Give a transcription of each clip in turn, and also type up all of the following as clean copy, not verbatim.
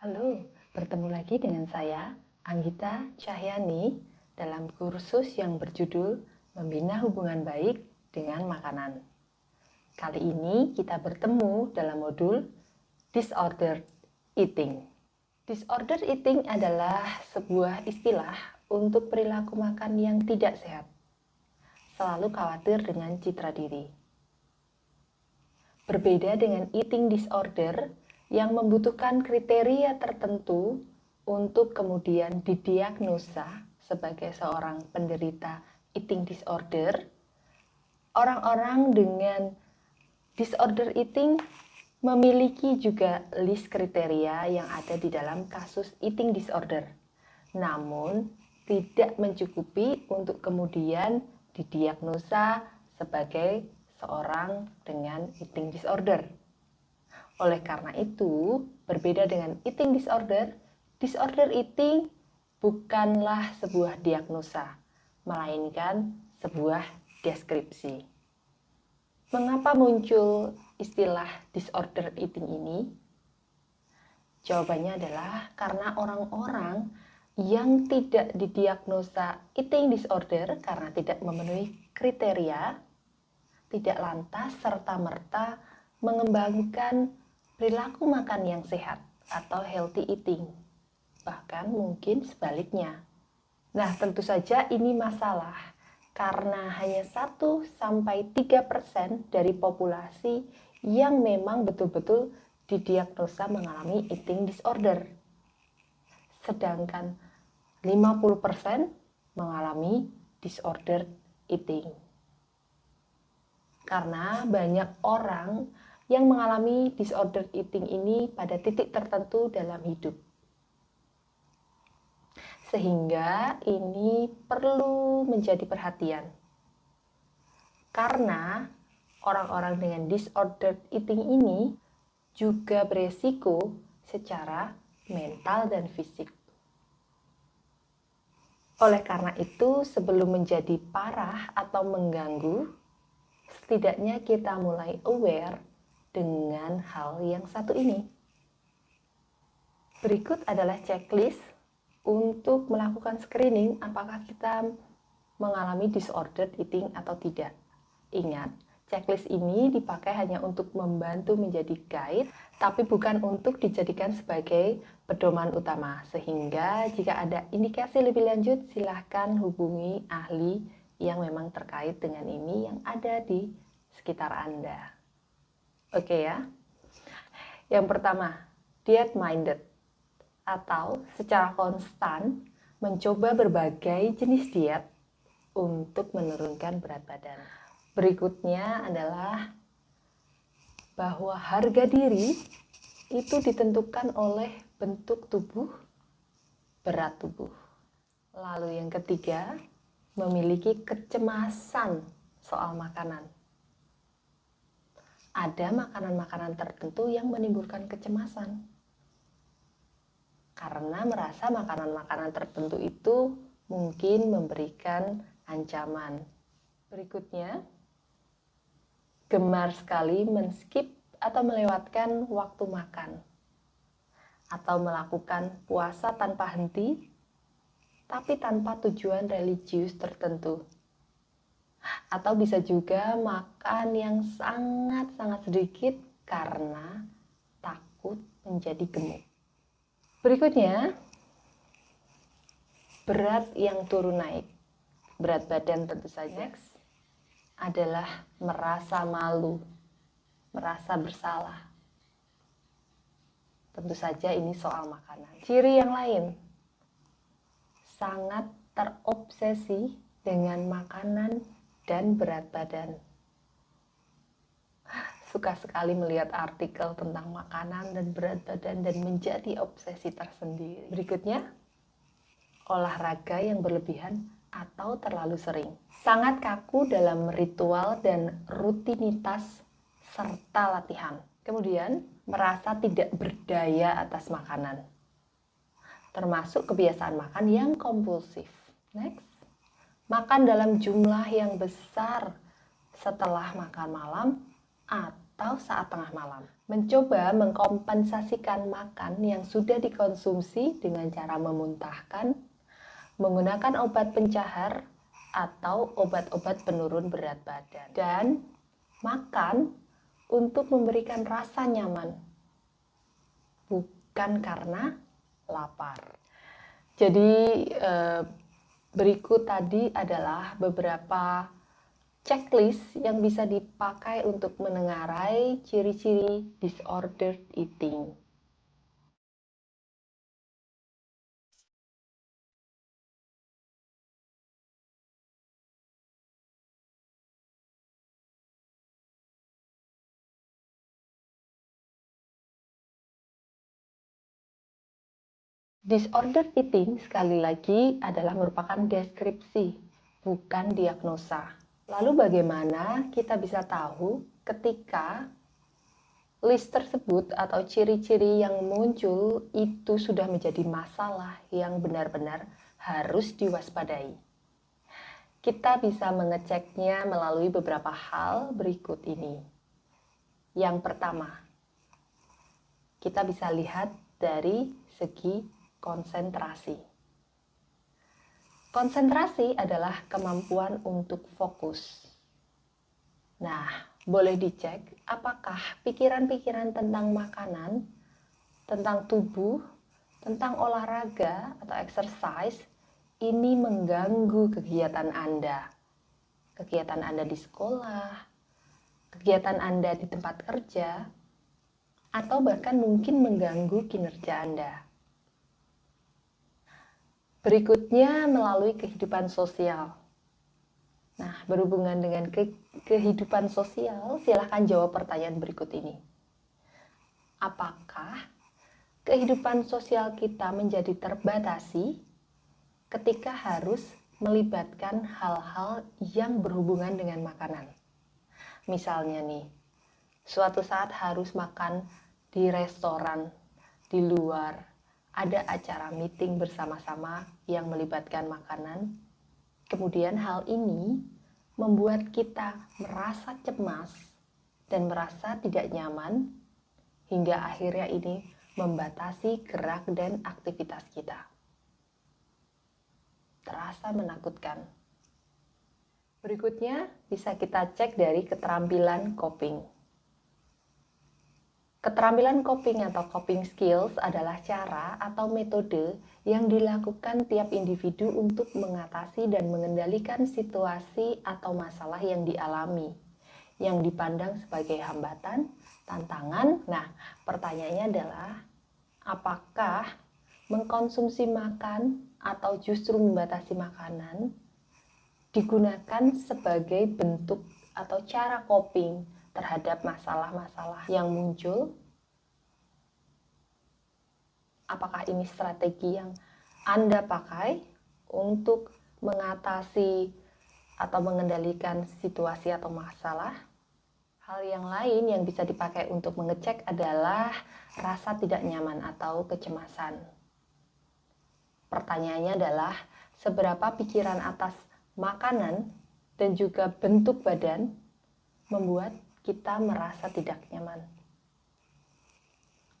Halo, bertemu lagi dengan saya, Anggita Cahyani, dalam kursus yang berjudul Membina Hubungan Baik dengan Makanan. Kali ini kita bertemu dalam modul Disordered Eating. Disordered eating adalah sebuah istilah untuk perilaku makan yang tidak sehat, selalu khawatir dengan citra diri. Berbeda dengan eating disorder yang membutuhkan kriteria tertentu untuk kemudian didiagnosa sebagai seorang penderita eating disorder, orang-orang dengan disorder eating memiliki juga list kriteria yang ada di dalam kasus eating disorder. Namun, tidak mencukupi untuk kemudian didiagnosa sebagai seorang dengan eating disorder. Oleh karena itu, berbeda dengan eating disorder, disorder eating bukanlah sebuah diagnosa, melainkan sebuah deskripsi. Mengapa muncul istilah disorder eating ini? Jawabannya adalah karena orang-orang yang tidak didiagnosa eating disorder karena tidak memenuhi kriteria, tidak lantas serta-merta mengembangkan perilaku makan yang sehat atau healthy eating. Bahkan mungkin sebaliknya. Nah, tentu saja ini masalah karena hanya 1-3% dari populasi yang memang betul-betul didiagnosa mengalami eating disorder. Sedangkan 50% mengalami disordered eating. Karena banyak orang yang mengalami disordered eating ini pada titik tertentu dalam hidup. Sehingga ini perlu menjadi perhatian. Karena orang-orang dengan disordered eating ini juga beresiko secara mental dan fisik. Oleh karena itu, sebelum menjadi parah atau mengganggu, setidaknya kita mulai aware dengan hal yang satu ini. Berikut adalah checklist untuk melakukan screening apakah kita mengalami disordered eating atau tidak. Ingat, checklist ini dipakai hanya untuk membantu menjadi guide, tapi bukan untuk dijadikan sebagai pedoman utama. Sehingga jika ada indikasi lebih lanjut, silahkan hubungi ahli yang memang terkait dengan ini yang ada di sekitar Anda. Oke ya. Yang pertama, diet minded atau secara konstan mencoba berbagai jenis diet untuk menurunkan berat badan. Berikutnya adalah bahwa harga diri itu ditentukan oleh bentuk tubuh, berat tubuh. Lalu yang ketiga, memiliki kecemasan soal makanan. Ada makanan-makanan tertentu yang menimbulkan kecemasan. Karena merasa makanan-makanan tertentu itu mungkin memberikan ancaman. Berikutnya, gemar sekali men-skip atau melewatkan waktu makan. Atau melakukan puasa tanpa henti, tapi tanpa tujuan religius tertentu. Atau bisa juga makan yang sangat-sangat sedikit karena takut menjadi gemuk. Berikutnya, berat yang turun naik. Berat badan tentu saja. Next adalah merasa malu, merasa bersalah. Tentu saja ini soal makanan. Ciri yang lain, sangat terobsesi dengan makanan dan berat badan. Suka sekali melihat artikel tentang makanan dan berat badan dan menjadi obsesi tersendiri. Berikutnya, olahraga yang berlebihan atau terlalu sering. Sangat kaku dalam ritual dan rutinitas serta latihan. Kemudian, merasa tidak berdaya atas makanan. Termasuk kebiasaan makan yang kompulsif. Next, makan dalam jumlah yang besar setelah makan malam atau saat tengah malam. mencoba mengkompensasikan makan yang sudah dikonsumsi dengan cara memuntahkan, menggunakan obat pencahar, atau obat-obat penurun berat badan. Dan makan untuk memberikan rasa nyaman, bukan karena lapar. Jadi berikut tadi adalah beberapa checklist yang bisa dipakai untuk menengarai ciri-ciri disordered eating. Disordered eating sekali lagi adalah merupakan deskripsi, bukan diagnosa. Lalu bagaimana kita bisa tahu ketika list tersebut atau ciri-ciri yang muncul itu sudah menjadi masalah yang benar-benar harus diwaspadai? Kita bisa mengeceknya melalui beberapa hal berikut ini. Yang pertama, kita bisa lihat dari segi konsentrasi. Konsentrasi adalah kemampuan untuk fokus. Nah, boleh dicek apakah pikiran-pikiran tentang makanan, tentang tubuh, tentang olahraga atau exercise ini mengganggu kegiatan Anda. Kegiatan Anda di sekolah, kegiatan Anda di tempat kerja, atau bahkan mungkin mengganggu kinerja Anda. Berikutnya melalui kehidupan sosial. Nah, berhubungan dengan kehidupan sosial, silahkan jawab pertanyaan berikut ini. Apakah kehidupan sosial kita menjadi terbatasi ketika harus melibatkan hal-hal yang berhubungan dengan makanan? Misalnya nih, suatu saat harus makan di restoran, di luar, ada acara meeting bersama-sama yang melibatkan makanan. Kemudian hal ini membuat kita merasa cemas dan merasa tidak nyaman, hingga akhirnya ini membatasi gerak dan aktivitas kita. Terasa menakutkan. Berikutnya bisa kita cek dari keterampilan coping. Keterampilan coping atau coping skills adalah cara atau metode yang dilakukan tiap individu untuk mengatasi dan mengendalikan situasi atau masalah yang dialami, yang dipandang sebagai hambatan, tantangan. Nah, pertanyaannya adalah, apakah mengkonsumsi makan atau justru membatasi makanan digunakan sebagai bentuk atau cara coping terhadap masalah-masalah yang muncul? Apakah ini strategi yang Anda pakai untuk mengatasi atau mengendalikan situasi atau masalah? Hal yang lain yang bisa dipakai untuk mengecek adalah rasa tidak nyaman atau kecemasan. Pertanyaannya adalah, seberapa pikiran atas makanan dan juga bentuk badan membuat kita merasa tidak nyaman?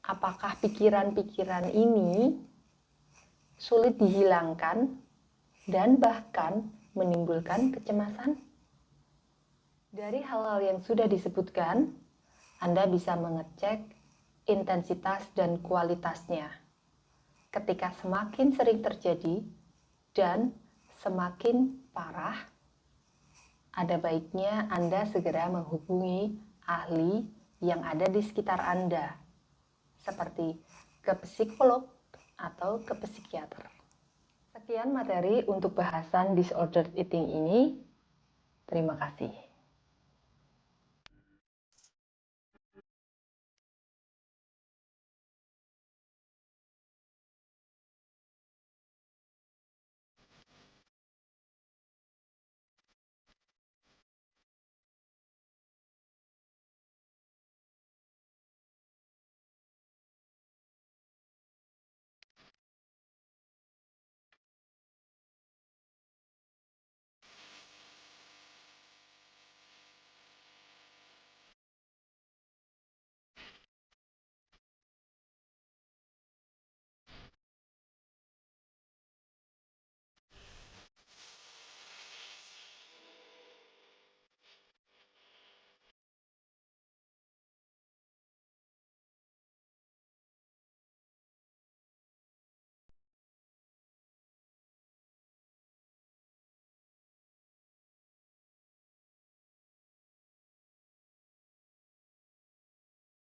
Apakah pikiran-pikiran ini sulit dihilangkan dan bahkan menimbulkan kecemasan? Dari hal-hal yang sudah disebutkan, Anda bisa mengecek intensitas dan kualitasnya. Ketika semakin sering terjadi dan semakin parah, ada baiknya Anda segera menghubungi ahli yang ada di sekitar Anda, seperti ke psikolog atau ke psikiater. Sekian materi untuk bahasan disordered eating ini. Terima kasih.